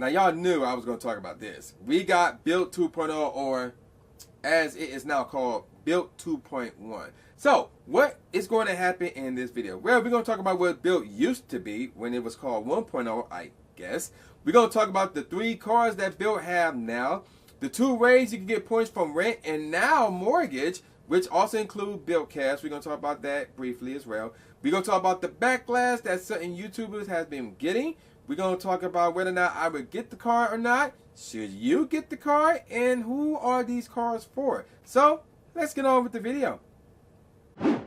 Now y'all knew I was going to talk about this. We got Bilt 2.0, or as it is now called, Bilt 2.1. So what is going to happen in this video? Well, we're going to talk about what Bilt used to be when it was called 1.0, I guess. We're going to talk about the 3 cards that Bilt have now, the 2 ways you can get points from rent and now mortgage, which also include Bilt Cash. We're going to talk about that briefly as well. We're going to talk about the backlash that certain YouTubers have been getting. We're going to talk about whether or not I would get the card or not. Should you get the card? And who are these cards for? So let's get on with the video.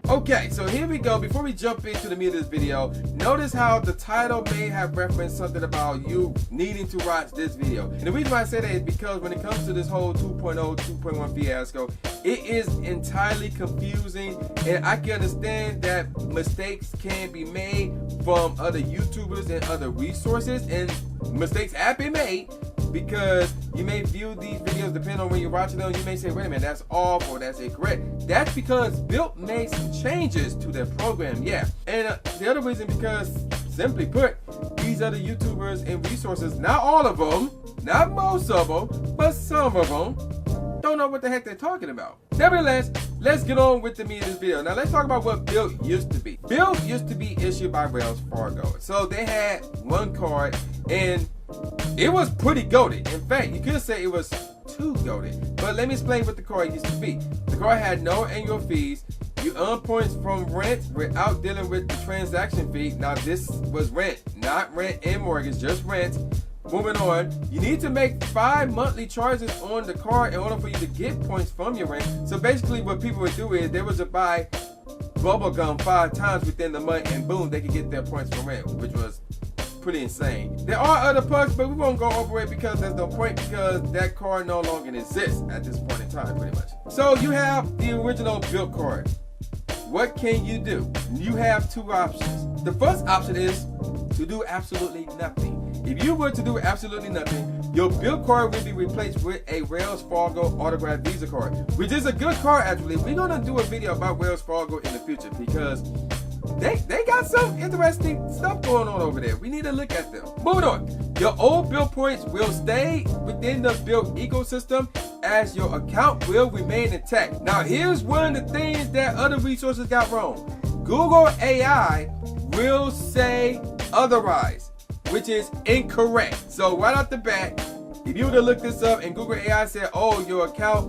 Okay, so here we go. Before we jump into the meat of this video, notice how the title may have referenced something about you needing to watch this video. And the reason why I say that is because when it comes to this whole 2.0, 2.1 fiasco, it is entirely confusing, and I can understand that mistakes can be made from other YouTubers and other resources, and mistakes have been made because you may view these videos, depending on when you're watching them, you may say, wait a minute, that's off or that's incorrect. That's because Bilt made some changes to their program, yeah. And the other reason, because simply put, these other YouTubers and resources, not all of them, not most of them, but some of them, don't know what the heck they're talking about. Nevertheless, let's get on with the meat of this video. Now let's talk about what Bilt used to be. Bilt used to be issued by Wells Fargo. So they had one card and it was pretty goated. In fact, you could say it was too goated. But let me explain what the card used to be. The card had no annual fees. You earn points from rent without dealing with the transaction fee. Now this was rent, not rent and mortgage, just rent. Moving on, you need to make 5 monthly charges on the card in order for you to get points from your rent. So basically what people would do is they would just buy bubblegum 5 times within the month and boom, they could get their points from rent, which was pretty insane. There are other perks, but we won't go over it because there's no point, because that card no longer exists at this point in time, pretty much. So you have the original Bilt card. What can you do? You have 2 options. The first option is to do absolutely nothing. If you were to do absolutely nothing, your Bilt card will be replaced with a Wells Fargo autographed Visa card, which is a good card actually. We're gonna do a video about Wells Fargo in the future because they got some interesting stuff going on over there. We need to look at them. Moving on, your old Bilt points will stay within the Bilt ecosystem as your account will remain intact. Now here's one of the things that other resources got wrong. Google AI will say otherwise, which is incorrect. So right off the bat, if you were to look this up and Google AI said, oh, your account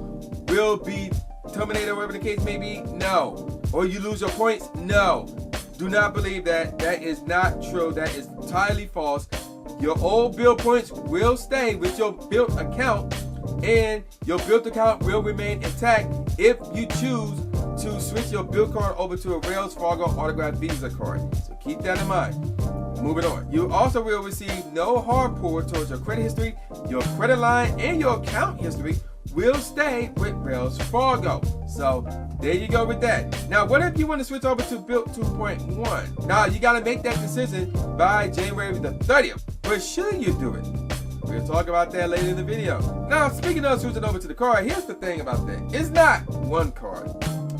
will be terminated or whatever the case may be, no. Or you lose your points, no. Do not believe that. That is not true. That is entirely false. Your old Bilt points will stay with your Bilt account, and your Bilt account will remain intact if you choose to switch your Bilt card over to a Wells Fargo autographed Visa card. So keep that in mind. Moving on, you also will receive no hard pull towards your credit history. Your credit line and your account history will stay with Wells Fargo. So there you go with that. Now, what if you want to switch over to Bilt 2.1? Now, you got to make that decision by January the 30th. But should you do it? We'll talk about that later in the video. Now, speaking of switching over to the card, here's the thing about that. It's not one card.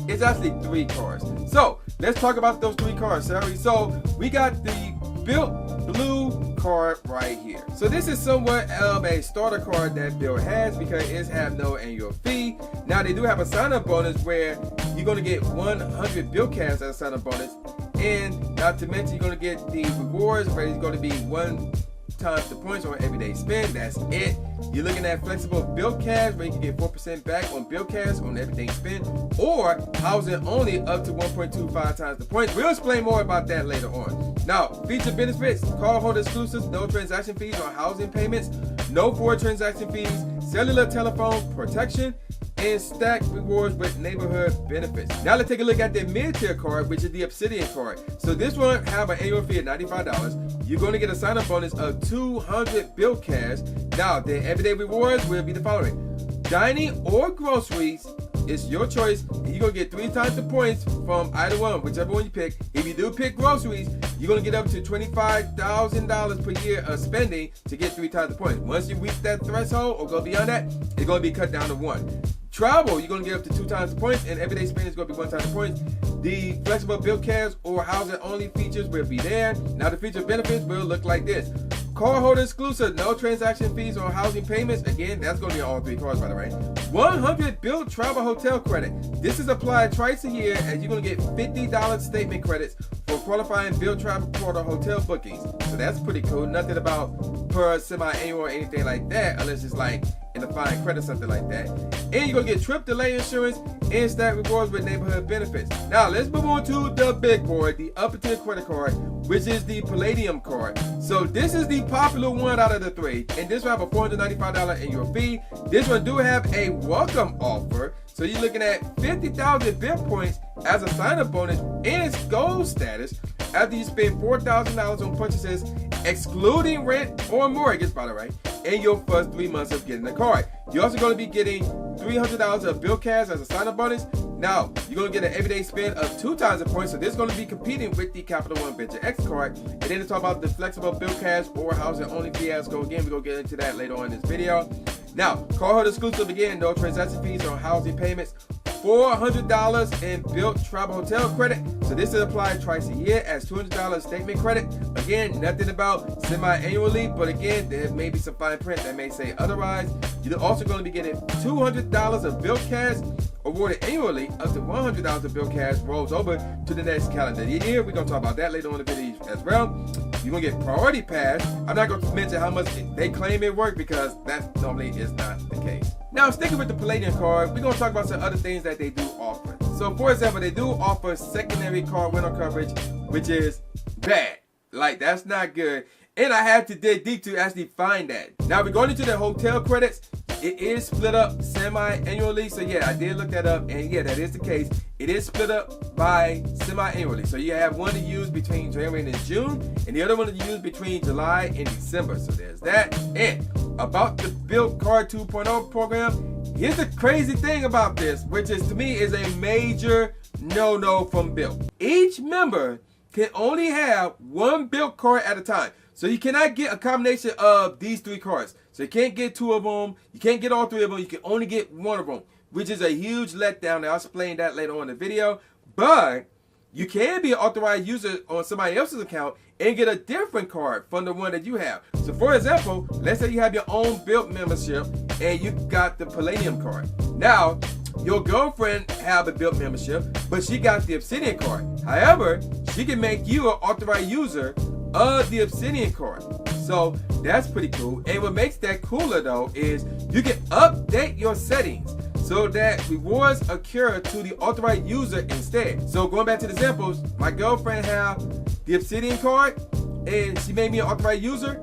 It's actually 3 cards. So let's talk about those 3 cards, shall we? So we got the Bilt Blue card right here. So this is somewhat of a starter card that Bilt has because it has no annual fee. Now they do have a sign-up bonus where you're going to get 100 Bilt Cash as a sign-up bonus, and not to mention you're going to get the rewards where it's going to be 1 times the points on everyday spend. That's it. You're looking at flexible Bilt Cash where you can get 4% back on Bilt Cash on everyday spend, or housing only up to 1.25 times the points. We'll explain more about that later on. Now, feature benefits: cardholder exclusives, no transaction fees on housing payments, no forward transaction fees, cellular telephone protection, and stack rewards with neighborhood benefits. Now let's take a look at the mid-tier card, which is the Obsidian card. So this one have an annual fee of $95. You're going to get a sign-up bonus of 200 Bilt Cash. Now the everyday rewards will be the following: dining or groceries, it's your choice, and you're going to get 3 times the points from either one, whichever one you pick. If you do pick groceries, you're going to get up to $25,000 per year of spending to get 3 times the points. Once you reach that threshold or go beyond that, it's going to be cut down to 1. Travel, you're going to get up to 2 times the points, and everyday spending is going to be 1 time the points. The flexible Bilt Cash or housing only features will be there. Now the feature benefits will look like this: Cardholder exclusive, no transaction fees or housing payments. Again, that's going to be on all 3 cards, by the way. 100 Bilt travel hotel credit. This is applied twice a year, and you're going to get $50 statement credits for qualifying Bilt travel quarter hotel bookings. So that's pretty cool. Nothing about per semi-annual or anything like that, unless it's like in a fine credit, something like that. And you're going to get trip delay insurance and stack rewards with neighborhood benefits. Now, let's move on to the big boy, the upper tier credit card, which is the Palladium card. So this is the popular one out of the 3, and this will have a $495 annual fee. This one do have a welcome offer, so you're looking at 50,000 Bilt points as a sign-up bonus and its gold status after you spend $4,000 on purchases, excluding rent or mortgage, by the way, in your first 3 months of getting the card. You're also going to be getting $300 of Bilt Cash as a sign-up bonus. Now, you're going to get an everyday spend of 2 times the points, so this is going to be competing with the Capital One Venture X card. And then to talk about the flexible Bilt Cash or housing only fiasco, again, we're going to get into that later on in this video. Now, cardholder exclusive, again, no transaction fees or housing payments. $400 in Bilt travel hotel credit. So this is applied twice a year as $200 statement credit. Again, nothing about semi-annually, but again, there may be some fine print that may say otherwise. You're also going to be getting $200 of Bilt Cash awarded annually. Up to $100 of Bilt Cash rolls over to the next calendar year. We're going to talk about that later on in the video as well. You're going to get priority pass. I'm not going to mention how much they claim it worked because that normally is not the case. Now, sticking with the Palladium card, we're going to talk about some other things that they do offer. So, for example, they do offer secondary card rental coverage, which is bad. Like, that's not good. And I had to dig deep to actually find that. Now, we're going into the hotel credits. It is split up semi-annually. So, yeah, I did look that up. And, yeah, that is the case. It is split up by semi-annually. So, you have one to use between January and June. And the other one to use between July and December. So, there's that. And about the Bilt Card 2.0 program, here's the crazy thing about this, which is, to me, is a major no-no from Bilt. Each member can only have 1 Bilt card at a time. So you cannot get a combination of these 3 cards. So you can't get 2 of them. You can't get all 3 of them. You can only get 1 of them, which is a huge letdown. I'll explain that later on in the video. But you can be an authorized user on somebody else's account and get a different card from the one that you have. So for example, let's say you have your own Bilt membership and you got the Palladium card. Now, your girlfriend have a Bilt membership, but she got the Obsidian card. However, she can make you an authorized user of the Obsidian card. So that's pretty cool. And what makes that cooler though is you can update your settings so that rewards occur to the authorized user instead. So going back to the examples, my girlfriend have the Obsidian card and she made me an authorized user.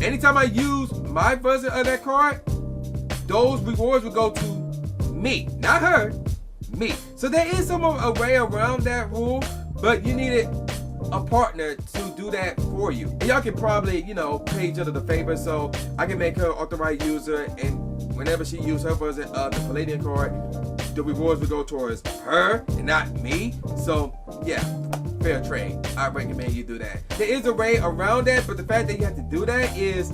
Anytime I use my version of that card, those rewards will go to me, not her, me. So there is some way around that rule, but you needed a partner to do that for you. And y'all can probably, pay each other the favor, so I can make her authorized user, and whenever she uses her version of the Palladium card, the rewards will go towards her and not me. So yeah, fair trade. I recommend you do that. There is a way around that, but the fact that you have to do that is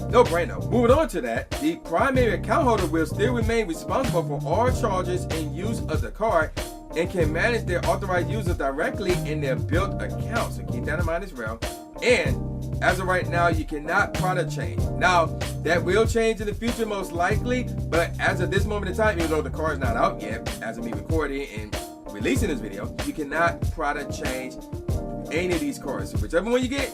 no brainer. Moving on to that, the primary account holder will still remain responsible for all charges and use of the card and can manage their authorized users directly in their Bilt account. So keep that in mind as well. And as of right now, you cannot product change. Now, that will change in the future most likely, but as of this moment in time, even though the card's not out yet, as of me recording and releasing this video, you cannot product change any of these cards. So whichever one you get,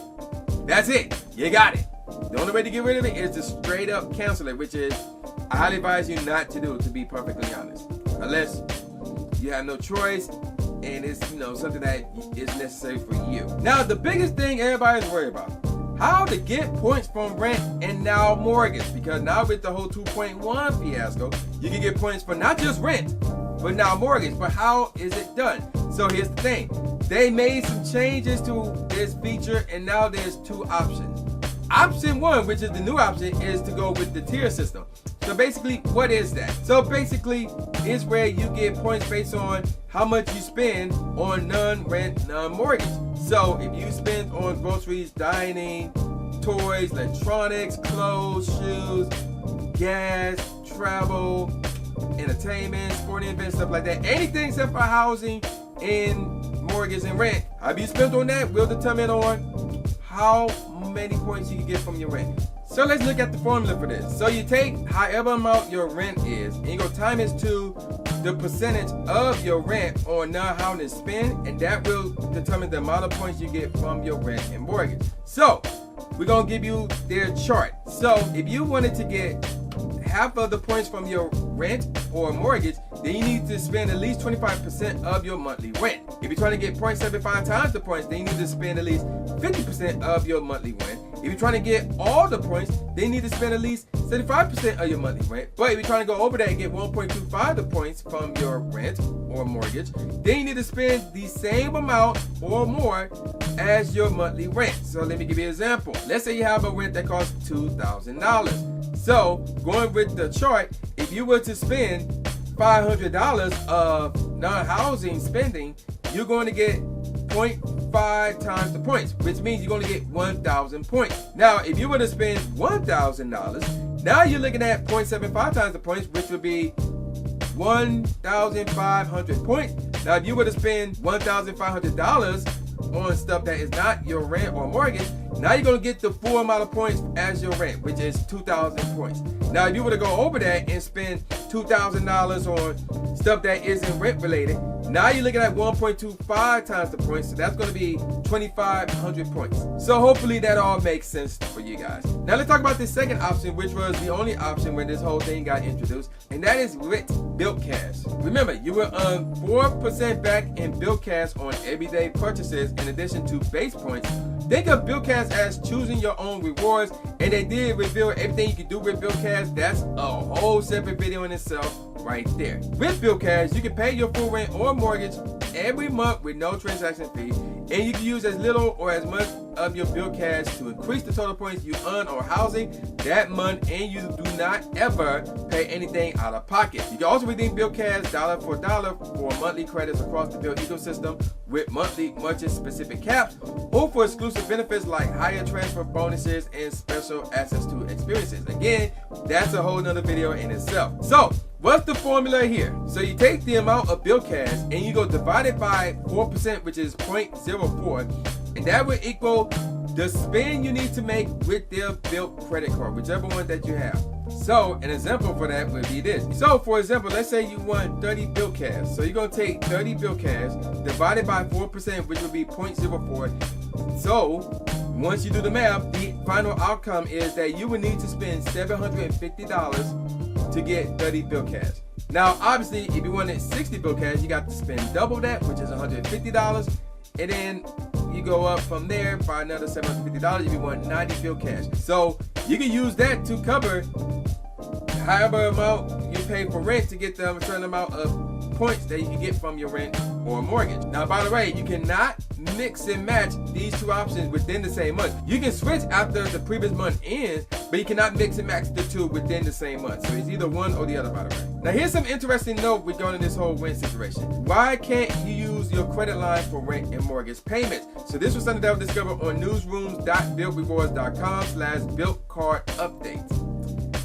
that's it. You got it. The only way to get rid of it is to straight up cancel it, which is I highly advise you not to do, to be perfectly honest. Unless you have no choice and it's something that is necessary for you. Now the biggest thing everybody's worried about, how to get points from rent and now mortgage, because now with the whole 2.1 fiasco, you can get points for not just rent but now mortgage. But how is it done? So here's the thing, they made some changes to this feature and now there's 2 options. Option 1, which is the new option, is to go with the tier system. So basically, what is that? So basically, it's where you get points based on how much you spend on non-rent, non-mortgage. So if you spend on groceries, dining, toys, electronics, clothes, shoes, gas, travel, entertainment, sporting events, stuff like that, anything except for housing and mortgage and rent, how you spent on that will determine on how many points you can get from your rent. So let's look at the formula for this. So you take however amount your rent is, and you go time it to the percentage of your rent on non-housing spend, and that will determine the amount of points you get from your rent and mortgage. So we're gonna give you their chart. So if you wanted to get half of the points from your rent or mortgage, then you need to spend at least 25% of your monthly rent. If you're trying to get 0.75 times the points, then you need to spend at least 50% of your monthly rent. If you're trying to get all the points, then you need to spend at least 75% of your monthly rent. But if you're trying to go over that and get 1.25 the points from your rent or mortgage, then you need to spend the same amount or more as your monthly rent. So let me give you an example. Let's say you have a rent that costs $2,000. So going with the chart, if you were to spend $500 of non-housing spending, you're going to get 0.5 times the points, which means you're going to get 1,000 points. Now, if you were to spend $1,000, now you're looking at 0.75 times the points, which would be 1,500 points. Now, if you were to spend $1,500 on stuff that is not your rent or mortgage, now you're going to get the full amount of points as your rent, which is 2,000 points. Now, if you were to go over that and spend $2,000 on stuff that isn't rent related, now you're looking at 1.25 times the points, so that's going to be 2,500 points. So hopefully that all makes sense for you guys. Now let's talk about the second option, which was the only option when this whole thing got introduced, and that is with Bilt Cash. Remember, you will earn 4% back in Bilt Cash on everyday purchases in addition to base points. Think of Bilt Cash as choosing your own rewards, and they did reveal everything you can do with Bilt Cash. That's a whole separate video in itself right there. With Bilt Cash, you can pay your full rent or mortgage every month with no transaction fee, and you can use as little or as much of your Bilt Cash to increase the total points you earn on housing that month, and you do not ever pay anything out of pocket. You can also redeem Bilt Cash dollar for dollar for monthly credits across the Bilt ecosystem with monthly merchant specific caps, or for exclusive benefits like higher transfer bonuses and special access to experiences. Again, that's a whole nother video in itself. So what's the formula here? So you take the amount of Bilt Cash and you go divide it by 4%, which is 0.04, and that would equal the spend you need to make with their Bilt credit card, whichever one that you have. So an example for that would be this. So for example, let's say you want 30 Bilt Cash. So you're going to take 30 Bilt Cash divided by 4%, which would be 0.04. So once you do the math, the final outcome is that you would need to spend $750 to get 30 Bilt Cash. Now, obviously, if you wanted 60 Bilt Cash, you got to spend double that, which is $150, and then you go up from there by another $750 if you want 90 Bilt Cash. So you can use that to cover however amount you pay for rent to get the certain amount of points that you can get from your rent or mortgage. Now, by the way, you cannot mix and match these two options within the same month. You can switch after the previous month ends, but you cannot mix and match the two within the same month. So it's either one or the other, by the way. Now, here's some interesting note regarding this whole rent situation. Why can't you use your credit line for rent and mortgage payments? So this was something that was discovered on newsrooms.biltrewards.com/Bilt Card updates.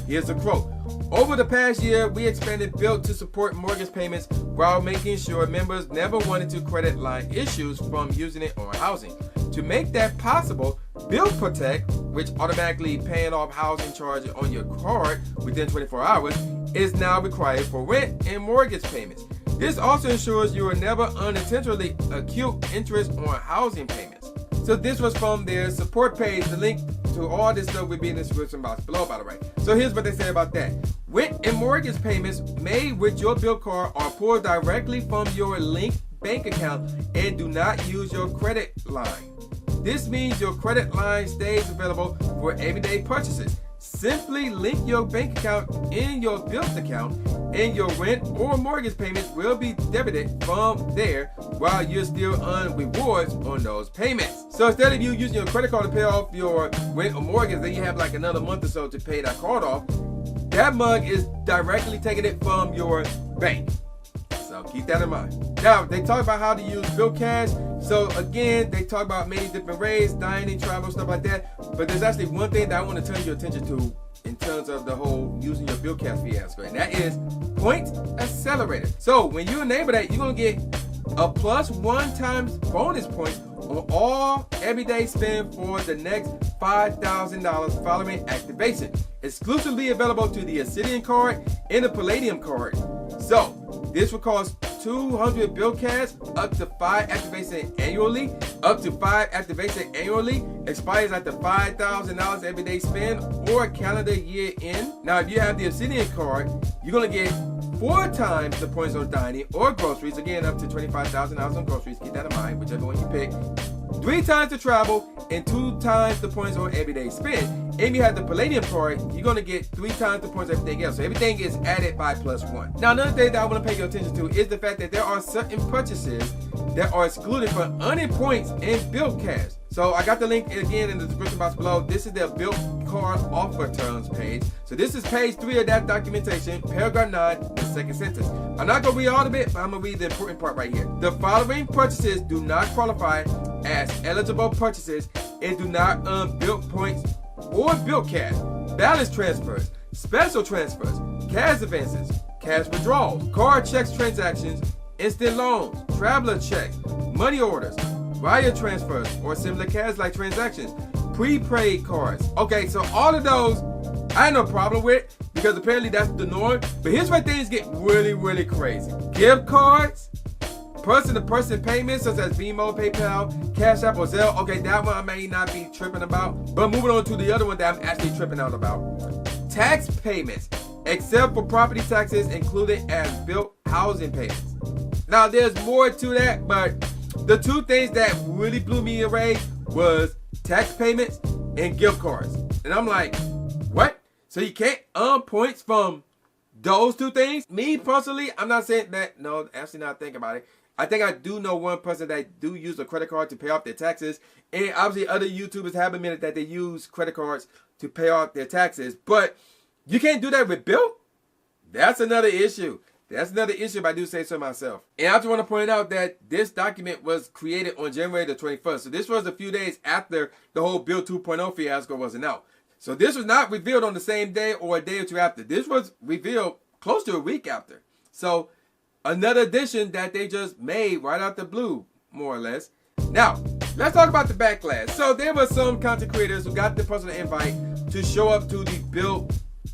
Here's a quote. Over the past year, we expanded Bilt to support mortgage payments while making sure members never wanted to credit line issues from using it on housing. To make that possible, Bilt Protect, which automatically paying off housing charges on your card within 24 hours, is now required for rent and mortgage payments. This also ensures you will never unintentionally accrue interest on housing payments. So this was from their support page. The link to all this stuff will be in the description box below, by the way. So here's what they say about that. Rent and mortgage payments made with your Bilt card are pulled directly from your linked bank account and do not use your credit line. This means your credit line stays available for everyday purchases. Simply link your bank account in your Bilt account, and your rent or mortgage payments will be debited from there while you're still on rewards on those payments. So instead of you using your credit card to pay off your rent or mortgage, then you have like another month or so to pay that card off. That mug is directly taking it from your bank. So keep that in mind. Now, they talk about how to use Bilt Cash. So again, they talk about many different ways, dining, travel, stuff like that. But there's actually one thing that I want to turn your attention to in terms of the whole using your Bilt Cash fiasco, and that is Point Accelerator. So when you enable that, you're going to get a +1 times bonus points on all everyday spend for the next $5,000 following activation. Exclusively available to the Obsidian card and the Palladium card. So this will cost 200 Bilt Cash, up to 5 activation annually. Up to 5 activation annually. Expires at the $5,000 everyday spend or calendar year end. Now, if you have the Obsidian card, you're gonna get 4 times the points on dining or groceries. Again, up to $25,000 on groceries. Keep that in mind, whichever one you pick. 3 times the travel and 2 times the points on everyday spend. And if you have the Palladium card, you're going to get 3 times the points on everything else. So everything is added by +1. Now, another thing that I want to pay your attention to is the fact that there are certain purchases that are excluded from earning points in Bilt Cash. So I got the link again in the description box below. This is their Bilt Card offer terms page. So this is page 3 of that documentation, paragraph 9, the second sentence. I'm not going to read all of it, but I'm going to read the important part right here. The following purchases do not qualify as eligible purchases and do not earn Bilt points or Bilt Cash. Balance transfers, special transfers, cash advances, cash withdrawals, card checks transactions, instant loans, traveler checks, money orders, wire transfers, or similar cash-like transactions, prepaid cards. Okay, so all of those I have no problem with because apparently that's the norm. But here's where things get really, really crazy. Gift cards, person-to-person payments such as Venmo, PayPal, Cash App, or Zelle. Okay, that one I may not be tripping about. But moving on to the other one that I'm actually tripping out about. Tax payments, except for property taxes included as Bilt housing payments. Now, there's more to that, but the 2 things that really blew me away was tax payments and gift cards. And I'm like, what? So you can't earn points from those 2 things? Me personally, I'm not saying that. No, actually not thinking about it. I think I do know one person that do use a credit card to pay off their taxes. And obviously other YouTubers have admitted that they use credit cards to pay off their taxes. But you can't do that with Bilt? That's another issue. That's another issue if I do say so myself. And I just want to point out that this document was created on January the 21st. So this was a few days after the whole Bilt 2.0 fiasco wasn't out. So this was not revealed on the same day or a day or 2 after. This was revealed close to a week after. So another addition that they just made right out the blue, more or less. Now, let's talk about the backlash. So there were some content creators who got the personal invite to show up to the Bilt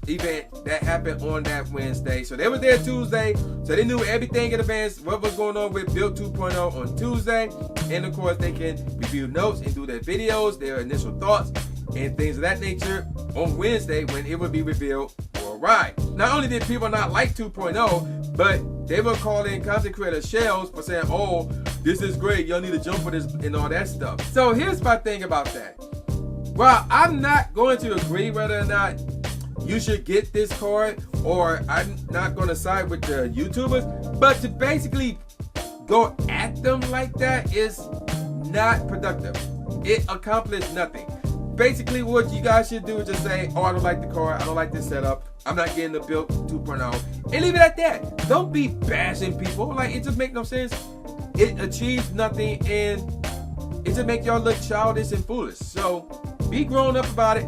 event that happened on that Wednesday. So they were there Tuesday, so they knew everything in advance, what was going on with Bilt 2.0 on Tuesday. And of course they can review notes and do their videos, their initial thoughts and things of that nature on Wednesday when it would be revealed for a ride. Not only did people not like 2.0, but they were calling content creators shells for saying, oh, this is great, y'all need to jump for this and all that stuff. So here's my thing about that. Well, I'm not going to agree whether or not you should get this card, or I'm not going to side with the YouTubers, but to basically go at them like that is not productive. It accomplished nothing. Basically, what you guys should do is just say, oh, I don't like the card, I don't like this setup, I'm not getting the Bilt 2.0, and leave it at that. Don't be bashing people. Like, it just makes no sense. It achieves nothing, and it just makes y'all look childish and foolish. So be grown up about it.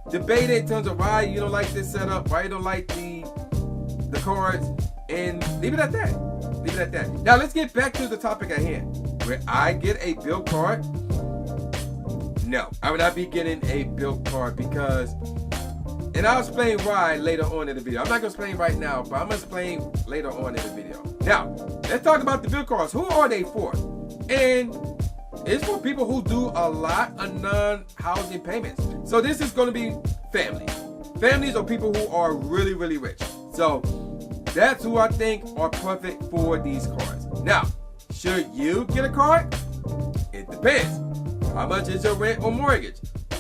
Debate it in terms of why you don't like this setup, why you don't like the cards, and leave it at that. Leave it at that. Now let's get back to the topic at hand. Will I get a Bilt card? No, I will not be getting a Bilt card because, and I'll explain why later on in the video. I'm not going to explain right now, but I'm going to explain later on in the video. Now, let's talk about the Bilt cards. Who are they for? And it's for people who do a lot of non-housing payments. So this is going to be families. Families are people who are really, really rich. So that's who I think are perfect for these cards. Now, should you get a card? It depends. How much is your rent or mortgage?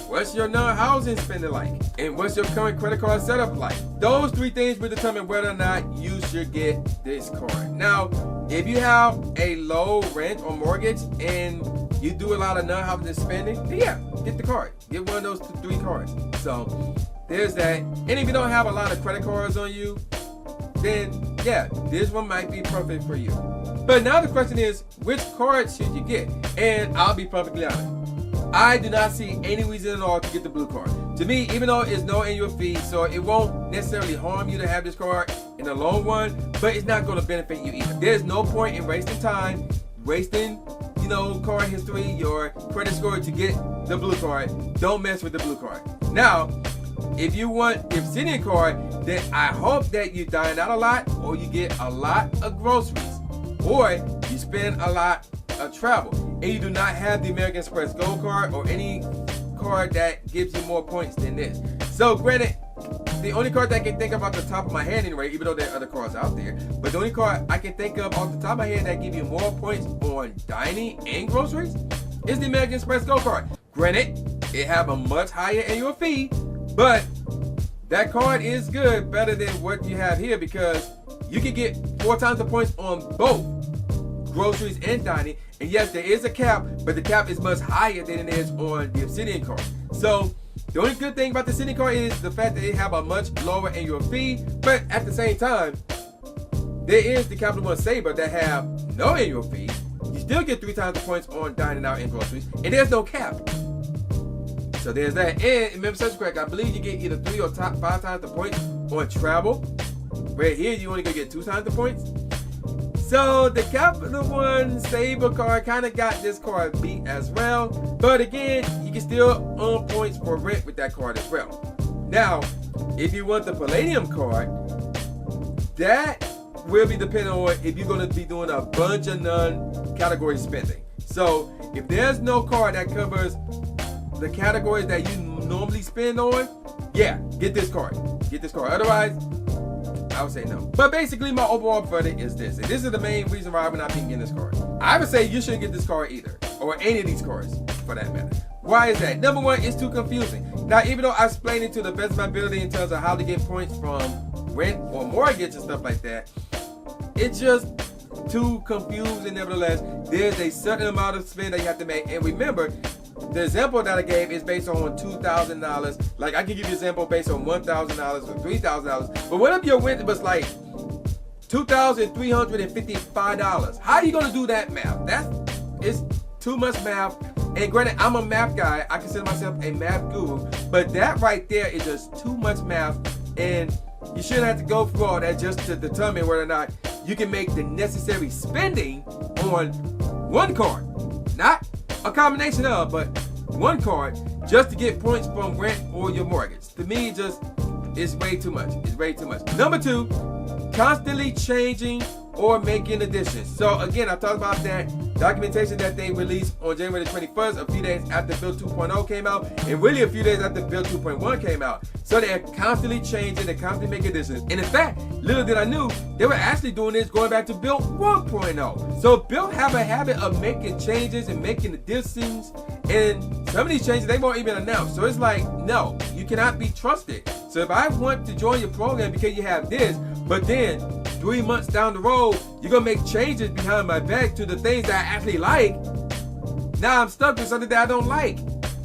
What's your non-housing spending like? And what's your current credit card setup like? Those 3 things will determine whether or not you should get this card. Now, if you have a low rent or mortgage and you do a lot of non-housing spending, then yeah, get the card. Get one of those 3 cards. So there's that. And if you don't have a lot of credit cards on you, then yeah, this one might be perfect for you. But now the question is, which card should you get? And I'll be perfectly honest, I do not see any reason at all to get the blue card. To me, even though it's no annual fee, so it won't necessarily harm you to have this card in the long run, but it's not going to benefit you either. There's no point in wasting time, wasting card history, your credit score to get the blue card. Don't mess with the blue card. Now, if you want the Obsidian card, then I hope that you dine out a lot, or you get a lot of groceries, or you spend a lot of travel, and you do not have the American Express Gold card or any card that gives you more points than this. So granted, the only card that I can think of off the top of my head anyway, even though there are other cards out there, but the only card I can think of off the top of my head that give you more points on dining and groceries is the American Express Gold card. Granted, it have a much higher annual fee, but that card is good, better than what you have here, because you can get 4 times the points on both groceries and dining. And yes, there is a cap, but the cap is much higher than it is on the Obsidian card. So the only good thing about the Obsidian card is the fact that they have a much lower annual fee, but at the same time, there is the Capital One Saber that have no annual fee. You still get 3 times the points on dining out and groceries, and there's no cap. So there's that. And remember, such correct, I believe you get either 3 or 5 times the points on travel. Right here, you only gonna get 2 times the points. So the Capital One Saber card kind of got this card beat as well. But again, you can still earn points for rent with that card as well. Now, if you want the Palladium card, that will be dependent on if you're going to be doing a bunch of non-category spending. So if there's no card that covers the categories that you normally spend on, yeah, get this card. Get this card. Otherwise, I would say no. But basically, my overall verdict is this. And this is the main reason why I would not be getting this card. I would say you shouldn't get this card either. Or any of these cards, for that matter. Why is that? Number one, it's too confusing. Now, even though I explained it to the best of my ability in terms of how to get points from rent or mortgage and stuff like that, it's just too confusing nevertheless. There's a certain amount of spend that you have to make. And remember, the example that I gave is based on $2,000. Like, I can give you an example based on $1,000 or $3,000. But what if your rent was like $2,355? How are you going to do that math? That is too much math. And granted, I'm a math guy. I consider myself a math guru. But that right there is just too much math. And you shouldn't have to go through all that just to determine whether or not you can make the necessary spending on one card. Not a combination of, but one card just to get points from rent or your mortgage. To me, just it's way too much. It's way too much. Number two, constantly changing or making additions. So again, I talked about that documentation that they released on January the 21st, a few days after Bilt 2.0 came out, and really a few days after Bilt 2.1 came out. So they're constantly changing, they're constantly making additions. And in fact, little did I knew, they were actually doing this going back to Bilt 1.0. So Bilt have a habit of making changes and making additions, and some of these changes they won't even announce. So it's like, no, you cannot be trusted. So if I want to join your program because you have this, but then 3 months down the road, you're gonna make changes behind my back to the things that I actually like, now I'm stuck with something that I don't like.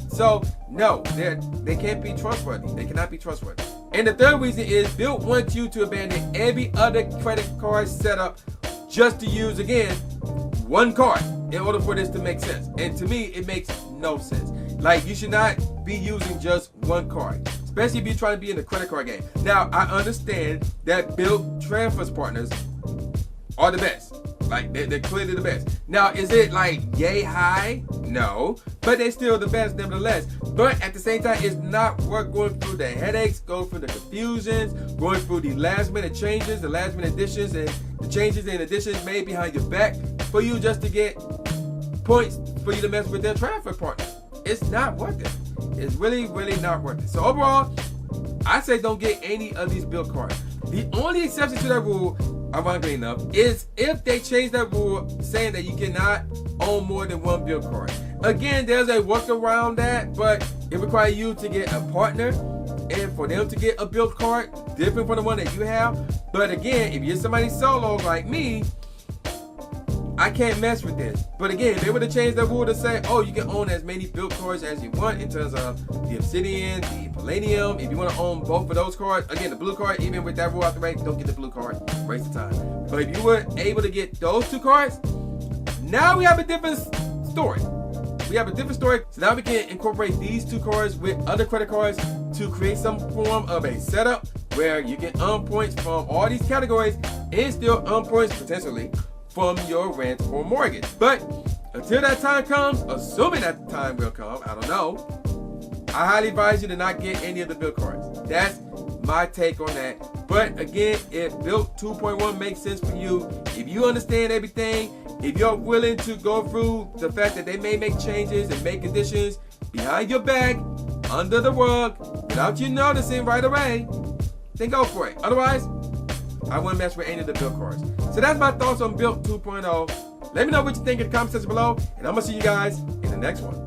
So no, they can't be trustworthy. They cannot be trustworthy. And the third reason is Bilt wants you to abandon every other credit card setup just to use, again, one card in order for this to make sense. And to me, it makes no sense. Like, you should not be using just one card, especially if you're trying to be in the credit card game. Now, I understand that Bilt transfers partners are the best. Like, they're clearly the best. Now, is it like yay high? No, but they're still the best nevertheless. But at the same time, it's not worth going through the headaches, going through the confusions, going through the last minute changes, the last minute additions, and the changes and additions made behind your back for you just to get points for you to mess with their transfer partner. It's not worth it. It's really, really not worth it. So overall, I say don't get any of these Bilt cards. The only exception to that rule, ironically enough, is if they change that rule saying that you cannot own more than one Bilt card. Again, there's a workaround that, but it requires you to get a partner and for them to get a Bilt card different from the one that you have. But again, if you're somebody solo like me, I can't mess with this. But again, they would have changed that rule to say, oh, you can own as many Bilt cards as you want in terms of the Obsidian, the Palladium. If you want to own both of those cards, again, the blue card, even with that rule out the way, don't get the blue card, waste of time. But if you were able to get those two cards, now we have a different story. We have a different story. So now we can incorporate these two cards with other credit cards to create some form of a setup where you can earn points from all these categories and still earn points potentially from your rent or mortgage. But until that time comes, assuming that time will come, I don't know, I highly advise you to not get any of the Bilt cards. That's my take on that. But again, if Bilt 2.1 makes sense for you, if you understand everything, if you're willing to go through the fact that they may make changes and make additions behind your back, under the rug, without you noticing right away, then go for it. Otherwise, I wouldn't mess with any of the Bilt cards. So that's my thoughts on Bilt 2.0. Let me know what you think in the comment section below, and I'm going to see you guys in the next one.